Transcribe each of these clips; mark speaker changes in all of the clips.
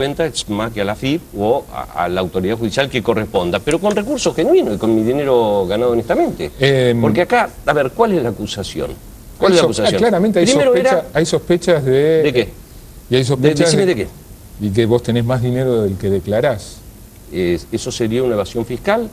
Speaker 1: cuenta es más que a la FIP o a la autoridad judicial que corresponda, pero con recursos genuinos y con mi dinero ganado honestamente. Porque acá, a ver, ¿cuál es la acusación? ¿Cuál es la acusación?
Speaker 2: Claramente hay sospechas de...
Speaker 1: ¿De qué?
Speaker 2: Y hay sospechas
Speaker 1: Decime de qué.
Speaker 2: Y que vos tenés más dinero del que declarás.
Speaker 1: Eso sería una evasión fiscal.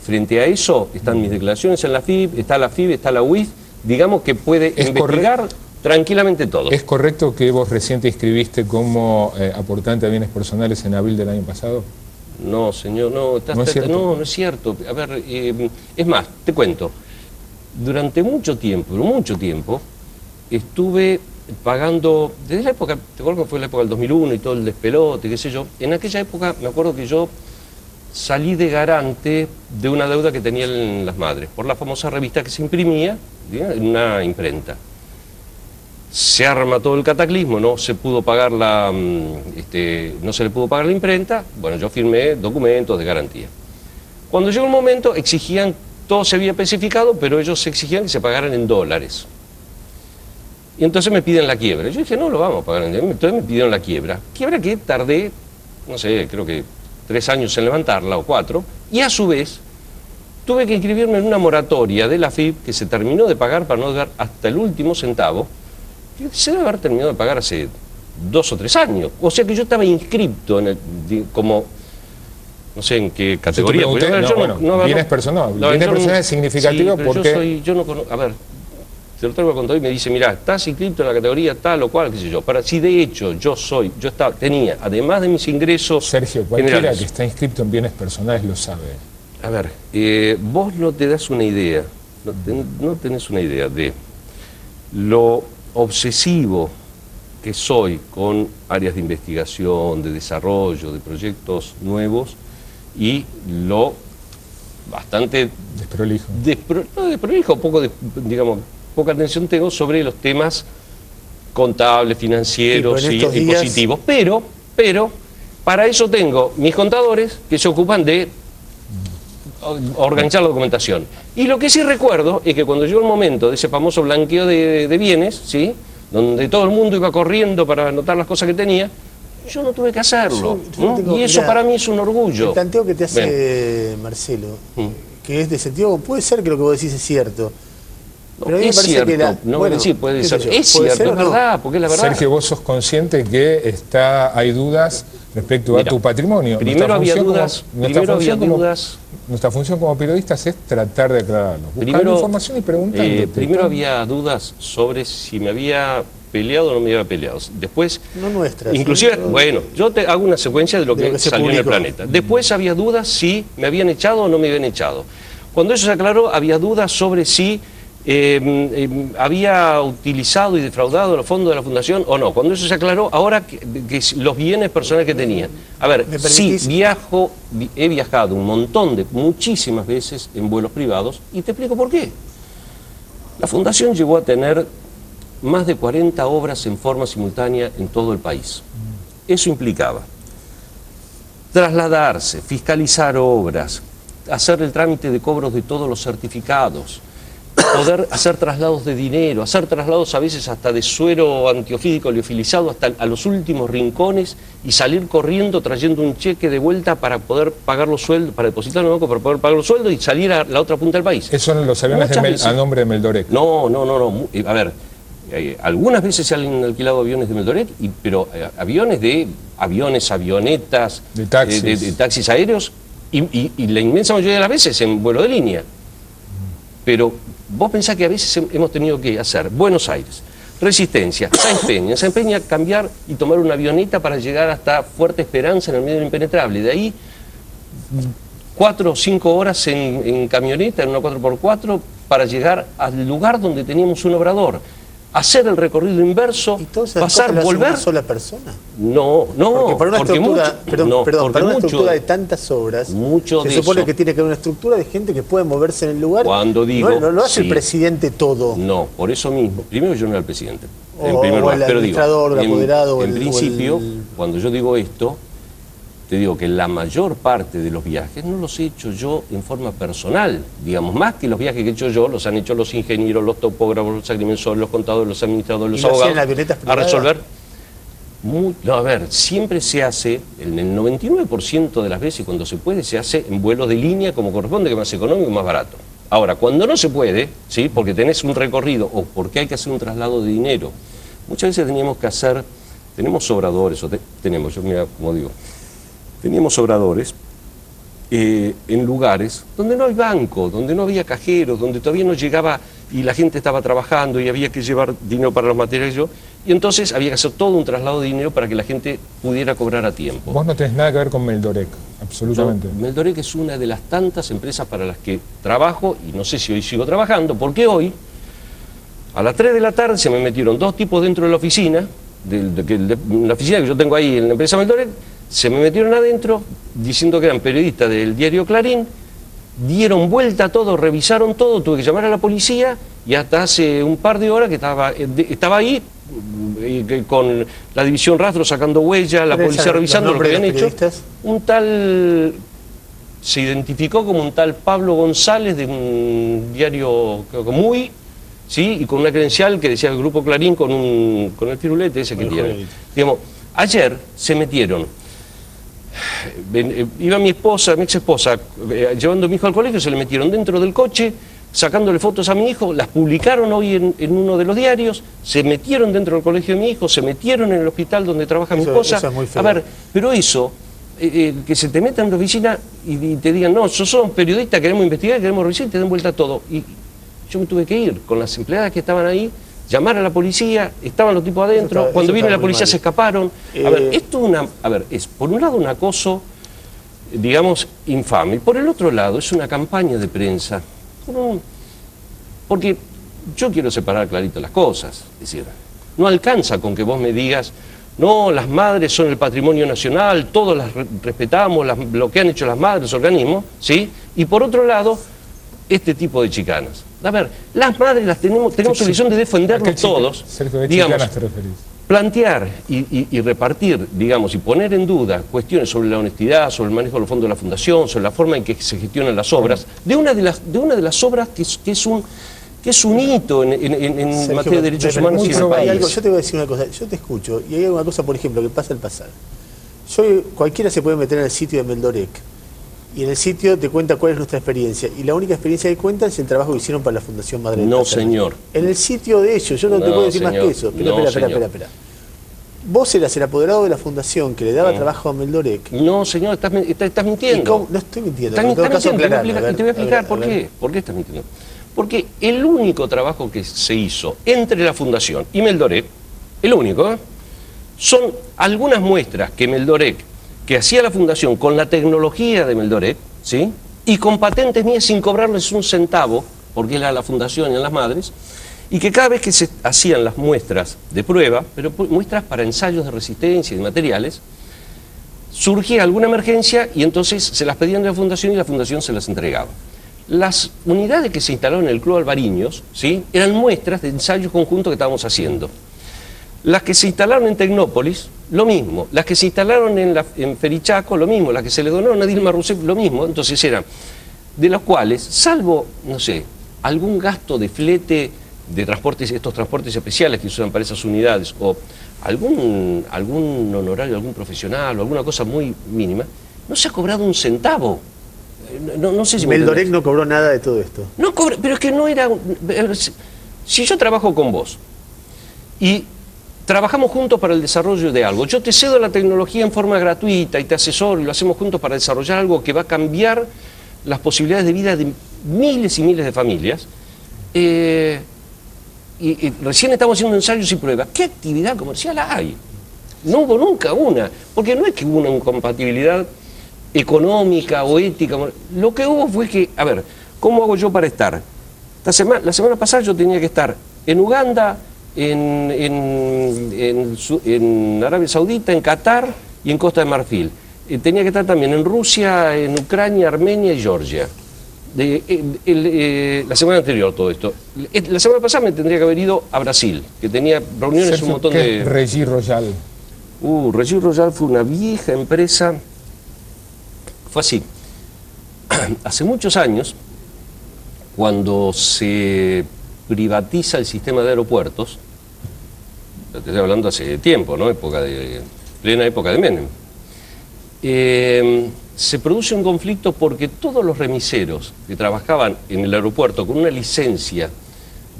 Speaker 1: Frente a eso están mis declaraciones en la FIP, está la UIF, digamos que puede investigar tranquilamente todo.
Speaker 2: ¿Es correcto que vos recién te inscribiste como aportante a bienes personales en abril del año pasado?
Speaker 1: No, señor, no es cierto. A ver, es más, te cuento. Durante mucho tiempo, estuve pagando, desde la época, te acuerdo que fue la época del 2001 y todo el despelote, qué sé yo. En aquella época me acuerdo que yo salí de garante de una deuda que tenían las madres, por la famosa revista que se imprimía en una imprenta. Se arma todo el cataclismo, no se pudo pagar no se le pudo pagar la imprenta, bueno, yo firmé documentos de garantía. Cuando llegó el momento, exigían, todo se había especificado, pero ellos exigían que se pagaran en dólares. Y entonces me piden la quiebra. Yo dije, no lo vamos a pagar en dólares. Entonces me pidieron la quiebra. Quiebra que tardé, no sé, creo que 3 años en levantarla o 4, y a su vez tuve que inscribirme en una moratoria de la FIP que se terminó de pagar para no dar hasta el último centavo. Se debe haber terminado de pagar hace 2 o 3 años. O sea que yo estaba inscripto en como, no sé en qué categoría.
Speaker 2: Bienes personales. Bienes personales es significativo porque...
Speaker 1: A ver, te lo traigo a contar y me dice, mira, estás inscrito en la categoría tal o cual, qué sé yo. Si de hecho tenía, además de mis ingresos...
Speaker 2: Sergio, cualquiera que está inscrito en bienes personales lo sabe.
Speaker 1: A ver, vos no te das una idea, no tenés una idea de lo obsesivo que soy con áreas de investigación, de desarrollo, de proyectos nuevos y lo bastante
Speaker 2: desprolijo.
Speaker 1: No desprolijo, poca atención tengo sobre los temas contables, financieros y impositivos. Pero para eso tengo mis contadores que se ocupan de organizar la documentación. Y lo que sí recuerdo es que cuando llegó el momento de ese famoso blanqueo de bienes, ¿sí?, donde todo el mundo iba corriendo para anotar las cosas que tenía, yo no tuve que hacerlo. Y eso para mí es un orgullo.
Speaker 3: El planteo que te hace Marcelo, que es de sentido, puede ser que lo que vos decís es cierto. Pero a mí me parece que
Speaker 1: sí, puede ser. Es cierto, es verdad, porque es la verdad.
Speaker 2: Sergio, vos sos consciente que hay dudas respecto a tu patrimonio.
Speaker 1: Primero había dudas.
Speaker 2: Nuestra función como periodistas es tratar de aclararlo. Buscando información y preguntando.
Speaker 1: Primero había dudas sobre si me había peleado o no me había peleado. Después,
Speaker 3: no nuestras.
Speaker 1: Inclusive, bueno, yo te hago una secuencia de lo que salió en el Planeta. Después había dudas si me habían echado o no me habían echado. Cuando eso se aclaró, había dudas sobre si había utilizado y defraudado los fondos de la fundación o no. Cuando eso se aclaró, ahora que los bienes personales que tenía. A ver, sí, he viajado muchísimas veces en vuelos privados y te explico por qué. La fundación llegó a tener más de 40 obras en forma simultánea en todo el país. Eso implicaba trasladarse, fiscalizar obras, hacer el trámite de cobros de todos los certificados, poder hacer traslados de dinero, hacer traslados a veces hasta de suero antiofídico liofilizado hasta a los últimos rincones y salir corriendo trayendo un cheque de vuelta para poder pagar los sueldos, para depositarlo en el banco para poder pagar los sueldos y salir a la otra punta del país.
Speaker 2: ¿Eso son los aviones a nombre de Meldorec?
Speaker 1: No. A ver, algunas veces se han alquilado aviones de Meldorec, pero avionetas,
Speaker 2: de taxis,
Speaker 1: de taxis aéreos y la inmensa mayoría de las veces en vuelo de línea. Pero vos pensás que a veces hemos tenido que hacer Buenos Aires, Resistencia, Sáenz Peña, cambiar y tomar una avioneta para llegar hasta Fuerte Esperanza en el medio del impenetrable. De ahí 4 o 5 horas en camioneta, en una 4x4, para llegar al lugar donde teníamos un obrador. Hacer el recorrido inverso, pasar, volver.
Speaker 3: ¿Una sola persona?
Speaker 1: No.
Speaker 3: Porque para una estructura de tantas obras, se supone que tiene que haber una estructura de gente que puede moverse en el lugar.
Speaker 1: Cuando digo,
Speaker 3: no lo hace el presidente todo.
Speaker 1: No, por eso mismo. Primero yo no era el presidente.
Speaker 3: En primer lugar, pero digo,
Speaker 1: el apoderado. En principio, cuando yo digo esto, te digo que la mayor parte de los viajes no los he hecho yo en forma personal, digamos, más que los viajes que he hecho yo, los han hecho los ingenieros, los topógrafos, los agrimensores, los contadores, los administradores, los abogados, a resolver. No, a ver, siempre se hace, en el 99% de las veces cuando se puede, se hace en vuelos de línea como corresponde, que es más económico y más barato. Ahora, cuando no se puede, ¿sí? Porque tenés un recorrido o porque hay que hacer un traslado de dinero, muchas veces tenemos obradores, yo mira, como digo, teníamos obradores en lugares donde no hay banco, donde no había cajeros, donde todavía no llegaba y la gente estaba trabajando y había que llevar dinero para los materiales y entonces había que hacer todo un traslado de dinero para que la gente pudiera cobrar a tiempo.
Speaker 2: Vos no tenés nada que ver con Meldorec, absolutamente.
Speaker 1: No, Meldorec es una de las tantas empresas para las que trabajo y no sé si hoy sigo trabajando, porque hoy a las 3 de la tarde se me metieron 2 tipos dentro de la oficina, la oficina que yo tengo ahí en la empresa Meldorec, se me metieron adentro diciendo que eran periodistas del diario Clarín, dieron vuelta a todo, revisaron todo, tuve que llamar a la policía y hasta hace un par de horas que estaba ahí con la división rastro sacando huellas, la policía revisando lo que habían hecho. Un tal, se identificó como un tal Pablo González de un diario, creo que Muy, ¿sí? Y con una credencial que decía el Grupo Clarín con el firulete ese que tiene. Digamos, ayer se metieron. Iba mi ex esposa, llevando a mi hijo al colegio, se le metieron dentro del coche, sacándole fotos a mi hijo, las publicaron hoy en uno de los diarios, se metieron dentro del colegio de mi hijo, se metieron en el hospital donde trabaja mi esposa.
Speaker 3: Eso es muy feo.
Speaker 1: A ver, pero eso, que se te metan en la oficina y te digan, no, somos periodistas, queremos investigar, queremos revisar, y te den vuelta todo. Y yo me tuve que ir con las empleadas que estaban ahí, llamar a la policía, estaban los tipos adentro, cuando viene la policía se escaparon. A ver, esto es por un lado un acoso, digamos, infame, y por el otro lado es una campaña de prensa, porque yo quiero separar clarito las cosas, es decir, no alcanza con que vos me digas, no, las madres son el patrimonio nacional, todos las respetamos, lo que han hecho las madres, los organismos, ¿sí? Y por otro lado, este tipo de chicanas. A ver, las madres tenemos obligación de defendernos todos, digamos, plantear y repartir, digamos, y poner en duda cuestiones sobre la honestidad, sobre el manejo de los fondos de la fundación, sobre la forma en que se gestionan las obras, de una de las obras que es un hito en materia de derechos humanos en el país.
Speaker 3: Yo te voy a decir una cosa, yo te escucho, y hay una cosa, por ejemplo, que pasa al pasar. Cualquiera se puede meter en el sitio de Meldorec, y en el sitio te cuenta cuál es nuestra experiencia. Y la única experiencia que cuenta es el trabajo que hicieron para la Fundación Madre de
Speaker 1: No, señor.
Speaker 3: En el sitio de ellos, yo no te puedo decir más que eso. Espera. Vos eras el apoderado de la fundación que le daba trabajo a Meldorec.
Speaker 1: No, señor, estás mintiendo.
Speaker 3: No estoy mintiendo.
Speaker 1: Te voy a explicar por qué. ¿Por qué estás mintiendo? Porque el único trabajo que se hizo entre la Fundación y Meldorec, el único, son algunas muestras que Meldorec, que hacía la Fundación con la tecnología de Meldorec, ¿sí? Y con patentes mías sin cobrarles un centavo, porque era la Fundación y eran las madres, y que cada vez que se hacían las muestras de prueba, pero muestras para ensayos de resistencia y de materiales, surgía alguna emergencia y entonces se las pedían de la Fundación y la Fundación se las entregaba. Las unidades que se instalaron en el Club Alvariños, ¿sí? Eran muestras de ensayos conjuntos que estábamos haciendo. Las que se instalaron en Tecnópolis, lo mismo. Las que se instalaron en Ferichaco, lo mismo. Las que se le donaron a Dilma Rousseff, lo mismo. Entonces eran, de los cuales, salvo, no sé, algún gasto de flete de transportes, estos transportes especiales que se usan para esas unidades, o algún honorario, algún profesional, o alguna cosa muy mínima, no se ha cobrado un centavo. No sé si
Speaker 3: Meldorec no cobró nada de todo esto.
Speaker 1: No cobró, pero es que no era... Si yo trabajo con vos y trabajamos juntos para el desarrollo de algo, yo te cedo la tecnología en forma gratuita y te asesoro y lo hacemos juntos para desarrollar algo que va a cambiar las posibilidades de vida de miles y miles de familias, y recién estamos haciendo ensayos y pruebas. ¿Qué actividad comercial hay? No hubo nunca una, porque no es que hubo una incompatibilidad económica o ética. Lo que hubo fue que, a ver, ¿cómo hago yo para estar? La semana pasada yo tenía que estar en Uganda, en Arabia Saudita, en Qatar y en Costa de Marfil. Tenía que estar también en Rusia, en Ucrania, Armenia y Georgia. La semana anterior todo esto. La semana pasada me tendría que haber ido a Brasil, que tenía reuniones,
Speaker 2: Sergio,
Speaker 1: un montón de...
Speaker 2: Regi Royal.
Speaker 1: Regi Royal fue una vieja empresa. Fue así. Hace muchos años, cuando se privatiza el sistema de aeropuertos, te estoy hablando hace tiempo, ¿no? Plena época de Menem. Se produce un conflicto porque todos los remiseros que trabajaban en el aeropuerto con una licencia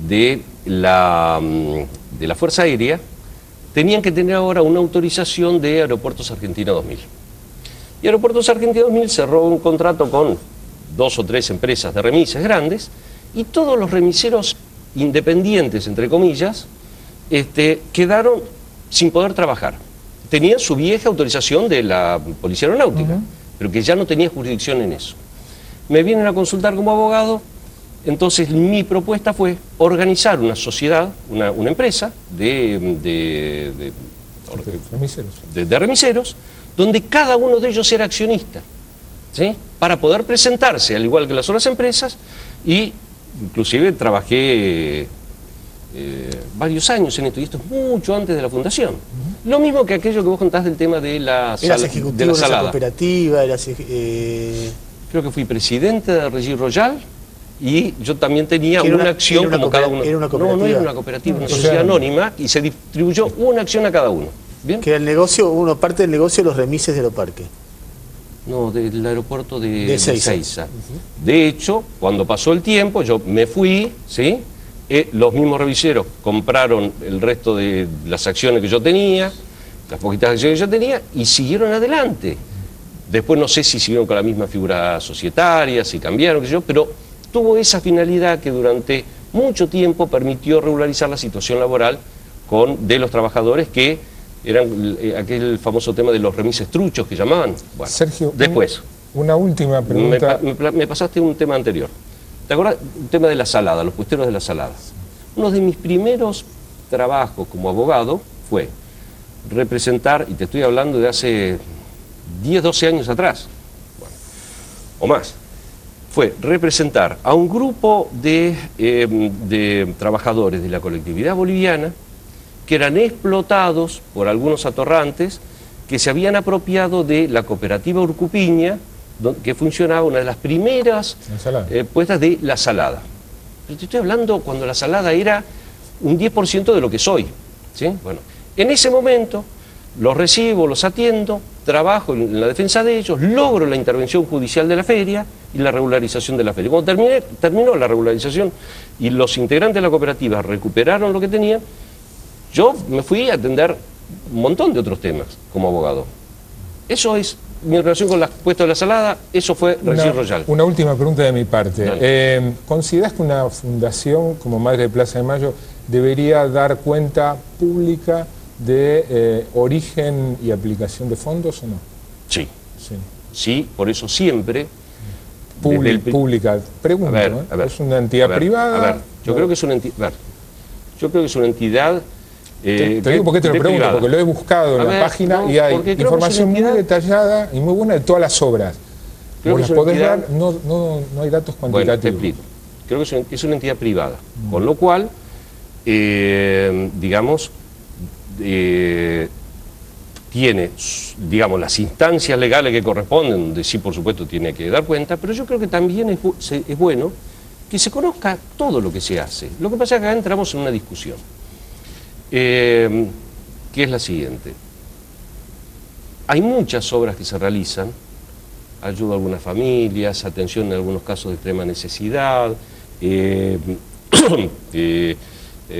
Speaker 1: de la Fuerza Aérea tenían que tener ahora una autorización de Aeropuertos Argentina 2000. Y Aeropuertos Argentina 2000 cerró un contrato con 2 o 3 empresas de remises grandes y todos los remiseros independientes, entre comillas, quedaron sin poder trabajar. Tenían su vieja autorización de la Policía Aeronáutica, pero que ya no tenía jurisdicción en eso. Me vienen a consultar como abogado, entonces mi propuesta fue organizar una sociedad, una empresa de remiseros, donde cada uno de ellos era accionista, ¿sí? Para poder presentarse, al igual que las otras empresas, y inclusive trabajé varios años en esto, y esto es mucho antes de la fundación. Lo mismo que aquello que vos contás del tema de la salada.
Speaker 3: ¿Eras ejecutivo de esa cooperativa?
Speaker 1: Creo que fui presidente de Regis Royal y yo también tenía una acción como cada uno.
Speaker 3: ¿Era una cooperativa?
Speaker 1: No era una cooperativa, una sociedad anónima, y se distribuyó una acción a cada uno. ¿Bien?
Speaker 3: Que era el negocio, parte del negocio de los remises de Aeroparque.
Speaker 1: No, del aeropuerto de Ezeiza. De hecho, cuando pasó el tiempo, yo me fui, ¿sí? Los mismos reviseros compraron el resto de las acciones que yo tenía, las poquitas acciones que yo tenía, y siguieron adelante. Después no sé si siguieron con la misma figura societaria, si cambiaron, qué sé yo, pero tuvo esa finalidad que durante mucho tiempo permitió regularizar la situación laboral de los trabajadores que eran aquel famoso tema de los remises truchos que llamaban. Bueno,
Speaker 2: Sergio,
Speaker 1: después.
Speaker 2: Una última pregunta.
Speaker 1: Me pasaste un tema anterior. ¿Te acuerdas? Un tema de la salada, los puesteros de la salada. Uno de mis primeros trabajos como abogado fue representar, y te estoy hablando de hace 10, 12 años atrás, bueno, o más, fue representar a un grupo de trabajadores de la colectividad boliviana que eran explotados por algunos atorrantes que se habían apropiado de la cooperativa Urcupiña, que funcionaba una de las primeras puestas de la salada. Pero te estoy hablando cuando la salada era un 10% de lo que soy, ¿sí? Bueno, en ese momento los recibo, los atiendo, trabajo en la defensa de ellos, logro la intervención judicial de la feria y la regularización de la feria. Cuando terminó la regularización y los integrantes de la cooperativa recuperaron lo que tenían, yo me fui a atender un montón de otros temas como abogado. Eso es mi relación con las puestas de la salada, eso fue Regis Royal.
Speaker 2: Una última pregunta de mi parte. ¿Considerás que una fundación como Madre de Plaza de Mayo debería dar cuenta pública de origen y aplicación de fondos o no?
Speaker 1: Sí. Sí, por eso siempre...
Speaker 2: Pública. Pregunto, a ver, ¿es una entidad privada?
Speaker 1: A ver, yo creo que es una entidad... Yo creo que es una entidad...
Speaker 2: te digo por qué te lo pregunto, privada. Porque lo he buscado en la página y hay información muy detallada y muy buena de todas las obras. Vos las podés dar, no hay datos cuantitativos.
Speaker 1: Bueno, te explico. Creo que es una entidad privada, con lo cual, digamos, tiene, digamos, las instancias legales que corresponden, donde sí, por supuesto, tiene que dar cuenta, pero yo creo que también es bueno que se conozca todo lo que se hace. Lo que pasa es que acá entramos en una discusión. Que es la siguiente. Hay muchas obras que se realizan, ayuda a algunas familias, atención en algunos casos de extrema necesidad,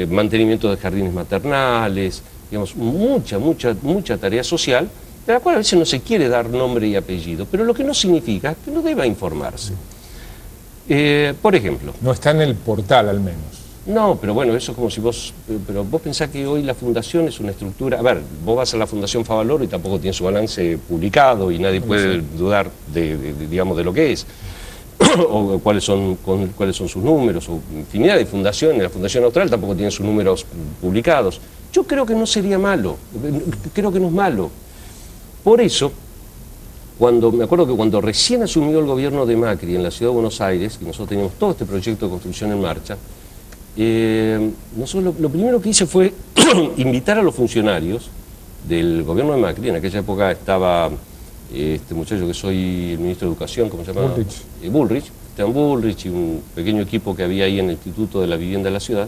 Speaker 1: mantenimiento de jardines maternales, digamos, mucha tarea social, de la cual a veces no se quiere dar nombre y apellido, pero lo que no significa que no deba informarse. Por ejemplo...
Speaker 2: No está en el portal al menos.
Speaker 1: No, pero bueno, eso es como si vos pensás que hoy la fundación es una estructura... A ver, vos vas a la Fundación Favaloro y tampoco tiene su balance publicado y nadie puede dudar digamos, de lo que es, o cuáles son sus números, o infinidad de fundaciones. La Fundación Austral tampoco tiene sus números publicados. Yo creo que no sería malo, creo que no es malo. Por eso, me acuerdo que cuando recién asumió el gobierno de Macri en la Ciudad de Buenos Aires, y nosotros teníamos todo este proyecto de construcción en marcha, nosotros lo primero que hice fue invitar a los funcionarios del gobierno de Macri. En aquella época estaba este muchacho que soy el ministro de Educación, ¿cómo se llama? Bullrich, Esteban Bullrich, y un pequeño equipo que había ahí en el Instituto de la Vivienda de la Ciudad.